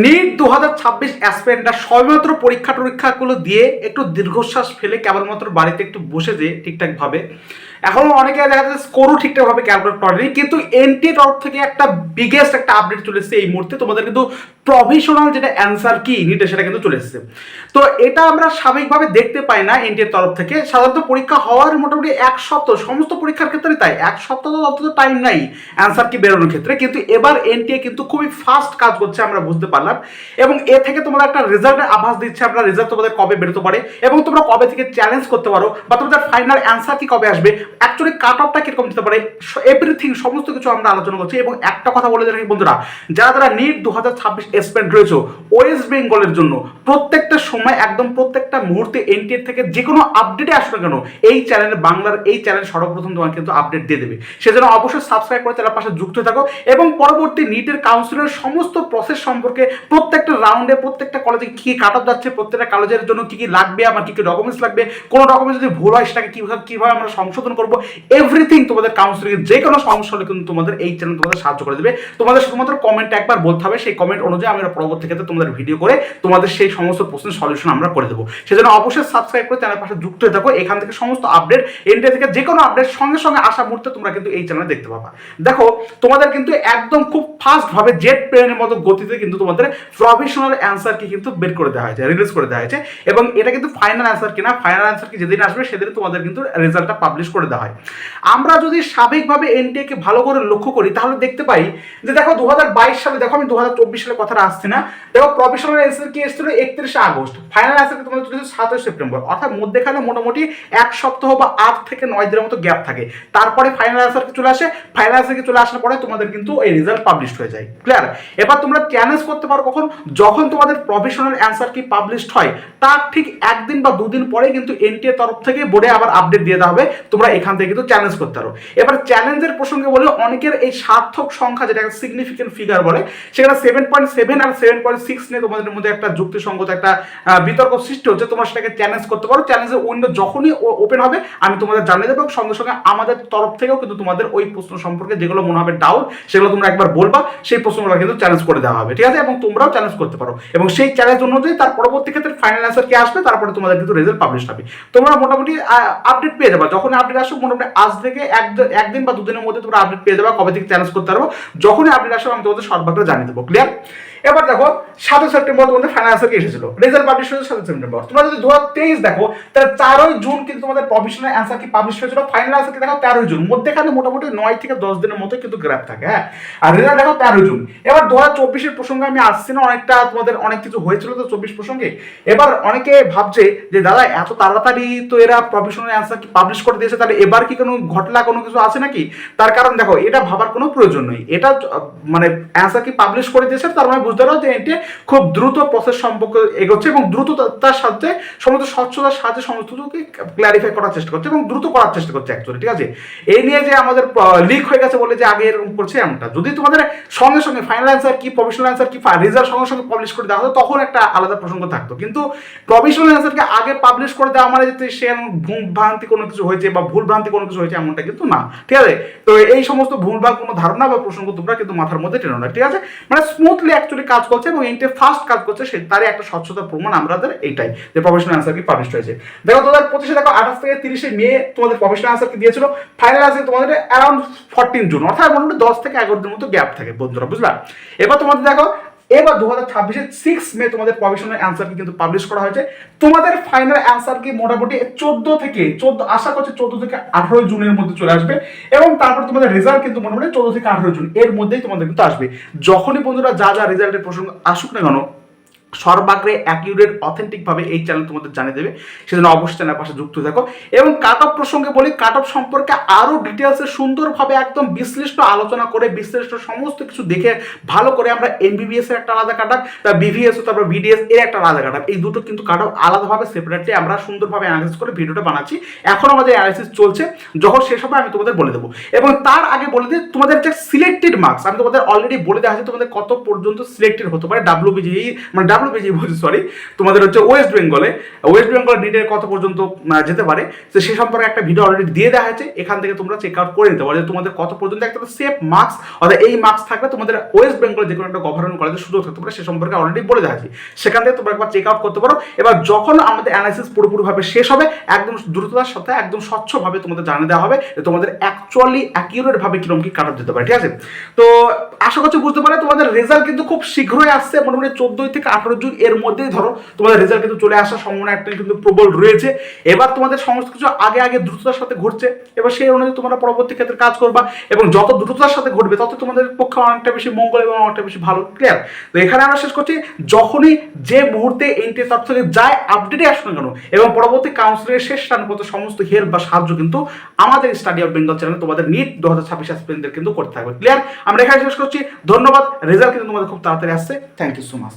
NEET 2026 অ্যাসপিরেন্টরা সবেমাত্র পরীক্ষাগুলো দিয়ে একটু দীর্ঘশ্বাস ফেলে কেবলমাত্র বাড়িতে একটু বসে যে ঠিকঠাকভাবে এখনো অনেকে দেখা যাচ্ছে স্কোরও ঠিকঠাকভাবে ক্যালকুলেট করেনি, কিন্তু এনটিএ তরফ থেকে একটা বিগেস্ট একটা আপডেট চলে এসেছে এই মুহূর্তে। তোমাদের কিন্তু প্রভিশনাল যেটা অ্যান্সার কি নিটে সেটা কিন্তু চলে এসেছে। তো এটা আমরা স্বাভাবিকভাবে দেখতে পাই না এনটিএর তরফ থেকে। সাধারণত পরীক্ষা হওয়ার মোটামুটি এক সপ্তাহ, সমস্ত পরীক্ষার ক্ষেত্রে তাই এক সপ্তাহ তো অন্তত টাইম নাই অ্যান্সার কি বেরোনোর ক্ষেত্রে, কিন্তু এবার এনটিএ কিন্তু খুবই ফাস্ট কাজ করছে আমরা বুঝতে পারলাম। এবং এ থেকে তোমাদের একটা রেজাল্টের আভাস দিচ্ছে আমরা, রেজাল্ট তোমাদের কবে বেরোতে পারে এবং তোমরা কবে থেকে চ্যালেঞ্জ করতে পারো, বা তোমাদের ফাইনাল অ্যান্সার কি কবে আসবে, অ্যাকচুয়ালি কাট অফটা কিরকম দিতে পারে, এভরিথিং সমস্ত কিছু আমরা আলোচনা করছি। এবং একটা কথা বলে রাখি বন্ধুরা, যারা যারা নিট 2026 এসপিরেন্ট রয়েছে ওয়েস্ট বেঙ্গলের জন্য প্রত্যেকটা সময় একদম প্রত্যেকটা মুহূর্তে এনটিএর থেকে যে কোনো আপডেটে আসবে কেন এই চ্যানেলে, বাংলার এই চ্যানেল সর্বপ্রথম তোমার কিন্তু আপডেট দিয়ে দেবে। সেজন্য অবশ্যই সাবস্ক্রাইব করে চ্যানেলের পাশে যুক্ত থাকো এবং পরবর্তী নিটের কাউন্সিলের সমস্ত প্রসেস সম্পর্কে, প্রত্যেকটা রাউন্ডে প্রত্যেকটা কলেজে কি কাট অফ যাচ্ছে, প্রত্যেকটা কলেজের জন্য কি কি লাগবে, আমার কি কি ডকুমেন্টস লাগবে, কোনো ডকুমেন্টস যদি ভুল হয় সেটাকে কিভাবে আমরা সংশোধন করবো, এভরিথিং তোমাদের কাউন্সিলিং যে কোনো সমস্যা হলে কিন্তু তোমাদের এই চ্যানেল তোমাদের সাহায্য করে দেবে। তোমাদের শুধুমাত্র কমেন্ট একবার বলতে হবে, সেই কমেন্ট অনুযায়ী আমরা পরবর্তী ক্ষেত্রে তোমাদের ভিডিও করে তোমাদের সেই সমস্ত প্রশ্নের সলিউশন আমরা করে দেবো। সেজন্য অবশ্যই সাবস্ক্রাইব করে চ্যানেলের পাশে যুক্ত হয়ে থাকো। এখান থেকে সমস্ত আপডেট, এনটিএ থেকে যে কোনো আপডেট সঙ্গে সঙ্গে আসা মুহূর্তে তোমরা কিন্তু এই চ্যানেলে দেখতে পাবা। দেখো তোমাদের কিন্তু একদম খুব ফাস্ট ভাবে জেট প্লেনের মতো গতিতে কিন্তু তোমাদের প্রভিশনাল অ্যান্সার কি কিন্তু বের করে দেওয়া হয়েছে, রিলিজ করে দেওয়া হয়েছে। এবং এটা কিন্তু ফাইনাল অ্যান্সার কিনা, ফাইনাল অ্যান্সার কি যেদিন আসবে সেদিন তোমাদের কিন্তু রেজাল্টটা পাবলিশ করে দেওয়া হয়। আমরা যদি স্বাভাবিকভাবে এনটিএ কে ভালো করে লক্ষ্য করি তাহলে দেখতে পাই যে দেখো 2022 সালে, দেখো আমি 2024 সালে কথাটা আসছে না, দেখো প্রভিশনাল অ্যান্সার কি এসেছিল 31 আগস্ট, ফাইনাল অ্যান্সার কি তোমাদের চলেছে 27 সেপ্টেম্বর, অর্থাৎ মধ্যেখানে মোটামুটি এক সপ্তাহ বা 8 থেকে 9 দিনের মতো গ্যাপ থাকে। তারপরে ফাইনাল অ্যান্সার কি চলে আসে, ফাইনাল অ্যান্সার কি চলে আসার পরে তোমাদের কিন্তু এই রেজাল্ট পাবলিশ হয়ে যায়। ক্লিয়ার? এবার তোমরা চ্যালেঞ্জ করতে পারো কখন, যখন তোমাদের প্রভিশনাল অ্যান্সার কি পাবলিশড হয় তার ঠিক একদিন বা দুদিন পরে কিন্তু এনটিএ তরফ থেকে বোর্ডে আবার আপডেট দিয়ে দেওয়া হবে, তোমরা এখান থেকে কিন্তু চ্যালেঞ্জ করতে পারো। এবার চ্যালেঞ্জের প্রসঙ্গে বলে অনেকের এই সার্থক সংখ্যা যেটা সিগনিফিকেন্ট ফিগার বলে, সেখানে 7.7 আর 7.6 নিয়ে তোমাদের মধ্যে একটা যুক্তিসঙ্গত একটা বিতর্ক সৃষ্টি হচ্ছে। তোমরা সেটাকে চ্যালেঞ্জ করতে পারো। চ্যালেঞ্জের উইন্ডো যখনই ওপেন হবে আমি তোমাদের জানিয়ে দেবো, সঙ্গে সঙ্গে আমাদের তরফ থেকেও কিন্তু তোমাদের ওই প্রশ্ন সম্পর্কে যেগুলো মনে হবে ডাউট সেগুলো তোমরা একবার বলবা, সেই প্রশ্নগুলো কিন্তু চ্যালেঞ্জ করে দেওয়া হবে, ঠিক আছে? এবং তোমরাও চ্যালেঞ্জ করতে পারো এবং সেই চ্যালেঞ্জ অনুযায়ী তার পরবর্তী ক্ষেত্রে ফাইনাল অ্যান্সার কি আসবে, তারপরে তোমাদের কিন্তু রেজাল্ট পাবলিশ হবে। তোমরা মোটামুটি আপডেট পেয়ে যাবে, যখন আপডেট আসবে মোটামুটি আজ থেকে একদিন বা দুদিনের মধ্যে তোমরা আপডেট পেয়ে যাবে কবে থেকে চ্যালেঞ্জ করতে পারবো। যখনই আপডেট আসবে আমি তোমাদের সর্বাগ্রে জানিয়ে দেবো। ক্লিয়ার? এবার দেখো 7 সেপ্টেম্বর তোমাদের ফাইনাল অ্যান্সার কি এসেছিল, রেজাল্ট পাবলিশ হয়েছে 7 সেপ্টেম্বর। তোমরা যদি 2023 দেখো তাহলে 4 জুন কিন্তু তোমাদের প্রভিশনাল অ্যান্সার কি পাবলিশ হয়েছিল, ফাইনাল অ্যান্সার কি দেখো 13 জুন, মধ্যেখানে মোটামুটি 9 থেকে 10 দিনের মতো কিন্তু গ্যাপ থাকে। হ্যাঁ, আর রেজাল্ট দেখো 13 জুন। এবার 2024 এর প্রসঙ্গে আমি আসছি না, অনেকটা তোমাদের অনেক কিছু হয়েছিল তো 24 প্রসঙ্গে। এবার অনেকে ভাবছে যে দাদা এত তাড়াতাড়ি তো এরা প্রভিশনাল অ্যান্সার কি পাবলিশ করে দিয়েছে, তাহলে এবার কি কোনো ঘটনা কোনো কিছু আছে নাকি? তার কারণ দেখো এটা ভাবার কোনো প্রয়োজন নেই, এটা মানে অ্যান্সার কি পাবলিশ করে দিয়েছে তার মানে বুঝতে পারো যে এটি খুব দ্রুত প্রসেস সম্পর্কে এগোচ্ছে এবং দ্রুততার সাথে সমস্ত স্বচ্ছতার সাথে সমস্ত কিছুকে ক্ল্যারিফাই করার চেষ্টা করছে এবং দ্রুত করার চেষ্টা করছে অ্যাকচুয়ালি, ঠিক আছে? এই নিয়ে যে আমাদের লিক হয়ে গেছে বলে যে আগে এরকম করছে এমনটা, যদি তোমাদের সঙ্গে সঙ্গে ফাইনাল অ্যান্সার কি প্রভিশনাল অ্যান্সার কি রেজাল্ট সঙ্গে সঙ্গে পাবলিশ করে দেওয়া হতো তখন একটা আলাদা প্রসঙ্গ থাকতো, কিন্তু প্রভিশনাল অ্যান্সারকে আগে পাবলিশ করে দেওয়া মানে যে সে ভ্রান্তি কোনো কিছু হয়েছে বা ভুল ভ্রান্তি কোনো কিছু হয়েছে এমনটা কিন্তু না, ঠিক আছে? তো এই সমস্ত ভুলভাল কোনো ধারণা বা প্রসঙ্গ তোমরা কিন্তু মাথার মধ্যে টেনো না, ঠিক আছে? মানে স্মুথলি অ্যাকচুয়ালি কাজ করছে এবং এনটিএ ফাস্ট কাজ করছে, সে তারই একটা স্বচ্ছতার প্রমাণ আমাদের এইটাই যে প্রভিশনাল অ্যান্সার কি পাবলিশ হয়েছে। দেখো 2025 দেখো 28 থেকে 30 মে তোমাদের প্রভিশনাল অ্যান্সার কি দিয়েছিল, ফাইনাল অ্যান্সার তোমাদের অ্যারাউন্ড 14 জুন, অর্থাৎ মোটামুটি 10 থেকে 11 দিনের মতো গ্যাপ থাকে বন্ধুরা, বুঝলা? এবার তোমাদের দেখো এবার 2026 6 মে তোমাদের প্রভিশনাল অ্যান্সার কি কিন্তু পাবলিশ করা হয়েছে। তোমাদের ফাইনাল অ্যান্সার কি মোটামুটি 14 আশা করছি 14 থেকে 18 জুনের মধ্যে চলে আসবে এবং তারপর তোমাদের রেজাল্ট কিন্তু মোটামুটি 14 থেকে 18 জুন এর মধ্যেই তোমাদের কিন্তু আসবে। যখনই বন্ধুরা যা যা রেজাল্টের প্রসঙ্গ আসুক না কেন সর্বাগ্রে অ্যাকিউরেট অথেন্টিক ভাবে এই চ্যানেল তোমাদের জানিয়ে দেবে, সেজন্য অবশ্যই চ্যানেলের পাশে যুক্ত থাকো। এবং কাট অফ প্রসঙ্গে বলি, কাট অফ সম্পর্কে আরো ডিটেলসে সুন্দরভাবে একদম বিশ্লিষ্ট আলোচনা করে বিশ্লিষ্ট সমস্ত কিছু দেখে ভালো করে আমরা এমবিবিএস এর একটা আলাদা কাট অফ, বিভিএস তারপর ভিডিএস এর একটা আলাদা কাট অফ, এই দুটো কিন্তু কাট অফ আলাদাভাবে সেপারেটলি আমরা সুন্দরভাবে অ্যানালাইসিস করে ভিডিওটা বানাচ্ছি। এখন আমাদের অ্যানালাইসিস চলছে, যখন শেষ হবে আমি তোমাদের বলে দেবো। এবং তার আগে বলে দিই তোমাদের যে সিলেক্টেড মার্কস আমি তোমাদের অলরেডি বলে দেওয়া আছে তোমাদের কত পর্যন্ত সিলেক্টেড হতে পারে ডাব্লিউবিজিই মানে ডাব্লিউবিজি বলছি সরি, তোমাদের হচ্ছে ওয়েস্ট বেঙ্গল নিটের কত পর্যন্ত যেতে পারে, তো সে সম্পর্কে একটা ভিডিও অলরেডি দিয়ে দেওয়া হয়েছে, এখান থেকে তোমরা চেক আউট করে নিতে পারো যে তোমাদের কত পর্যন্ত একটা সেফ মার্কস, অর্থাৎ এই মার্কস থাকলে তোমাদের ওয়েস্ট বেঙ্গলে যে কোনো একটা গভর্নমেন্ট কলেজে সুযোগ থাকতে পারে, সে সম্পর্কে অলরেডি বলে দেওয়া আছে, সেখান থেকে তোমরা একবার চেক আউট করতে পারো। এবার যখন আমাদের অ্যানালাইসিস পুরোপুরিভাবে শেষ হবে, একদম দ্রুততার সাথে একদম স্বচ্ছভাবে তোমাদের জানিয়ে দেওয়া হবে যে তোমাদের অ্যাকচুয়ালি অ্যাকিউরেট ভাবে কিরকম কি কাট অফ যেতে পারে, ঠিক আছে? তো আশা করছি বুঝতে পারে, তোমাদের রেজাল্ট কিন্তু খুব শীঘ্রই আসছে, মোটামুটি 14 থেকে 18 জুন এর মধ্যেই ধরো তোমাদের রেজাল্ট কিন্তু চলে আসার সম্ভাবনা একটা কিন্তু প্রবল রয়েছে। এবার তোমাদের সমস্ত কিছু আগে আগে দ্রুততার সাথে ঘটছে, এবার সেই অনুযায়ী তোমরা পরবর্তী ক্ষেত্রে কাজ করবা, এবং যত দ্রুততার সাথে ঘটবে তত তোমাদের পক্ষে অনেকটা বেশি মঙ্গল এবং অনেকটা বেশি ভালো। ক্লিয়ার? তো এখানে আমরা শেষ করছি, যখনই যে মুহূর্তে এনটিএ তরফ থেকে যায় আপডেটে আসুন কেন, এবং পরবর্তী কাউন্সিলের শেষ রান পর্যন্ত সমস্ত হেল্প বা সাহায্য কিন্তু আমাদের স্টাডি অফ বেঙ্গল চ্যানেল তোমাদের নিট 2026 অ্যাসপিরেন্টদের কিন্তু করতে থাকবে। ক্লিয়ার? আমরা এখানে শেষ করছি, ধন্যবাদ। রেজাল্ট কিন্তু তোমাদের খুব তাড়াতাড়ি আসছে। Thank you so much.